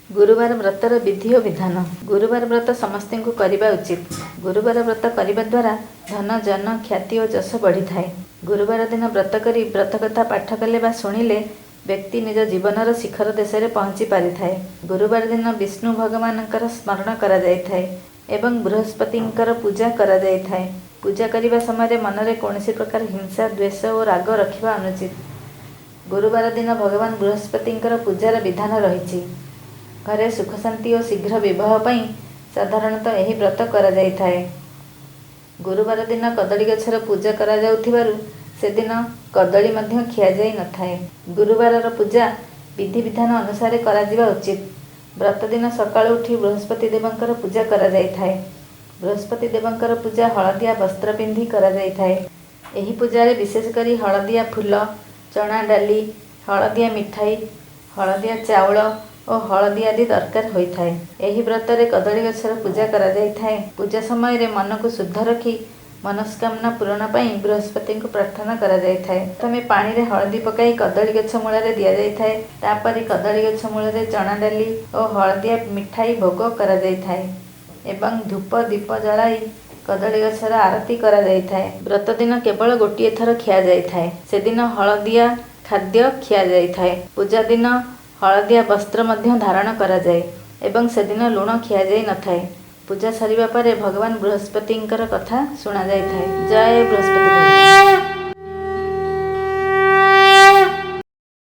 गुरुवार व्रतर विधि और विधान। गुरुवार व्रत समस्त को करने उचित। गुरुवार व्रत करने द्वारा धन जन ख्याति और जश बढ़ी थाए। गुरुवार दिन व्रत करी व्रत कथा पाठ कले बा शुणिले व्यक्ति निज जीवनर शिखर देश में पहुँची पारि थाए। गुरुवार दिन विष्णु भगवानଙ୍କର स्मरण करा जाय थाए एवं बृहस्पतिଙ୍କର पूजा करा जाय थाए। पूजा करने समय मनरे कौनसी प्रकार हिंसा द्वेष और राग रखिबा अनुचित। गुरुवार दिन भगवान बृहस्पतिଙ୍କର पूजार विधान रही। घरे सुख शांति और शीघ्र विवाह पाई साधारणतः यही व्रत करा जाय थाए। गुरुवार दिन कदली गछर पूजा करा जाउथिबारु से दिन कदली मध्य खिया जाय न थाए। गुरुवार पूजा विधि विधान अनुसार करा जिबा उचित। व्रत दिन सकाळु उठी बृहस्पति देवंकर पूजा करा जाय थाए। बृहस्पति देवंकर पूजा हलदिया वस्त्र पिंधि करा जाय थाए। एही पूजारे विशेष करी हलदिया फूल, चना डाली, हलदिया मिठाई, हलदिया चाउल और हलदी आदि दरकार होई थाए। एही व्रतरे कदली गछर पूजा करा जाय थाए। पूजा समय रे मन को शुद्ध रखी मनस्कामना पूरण पाई बृहस्पति को प्रार्थना करा जाय थाए। प्रथमे पानी रे हलदी पकाई कदली गछ मूଳରେ दिया जाय थाए। तापरे कदली गछ मूଳରେ चना डाली और हलदिया मिठाई भोग करा जाय थाए एवं धूप दीप जलाई कदली गछर आरती करा जाय थाए। व्रत दिन केवल गोटिए थर खिया जाय थाए। से दिन हलदिया खाद्य खिया जाय थाए। पूजा दिन हलदिया वस्त्र मध्य धारण करा जाय एवं से दिन लुण खिया जाय न थाए। पूजा सरिबा परे भगवान बृहस्पतिଙ୍କର कथा शुणा जाय थाए। जय बृहस्पति भगवान।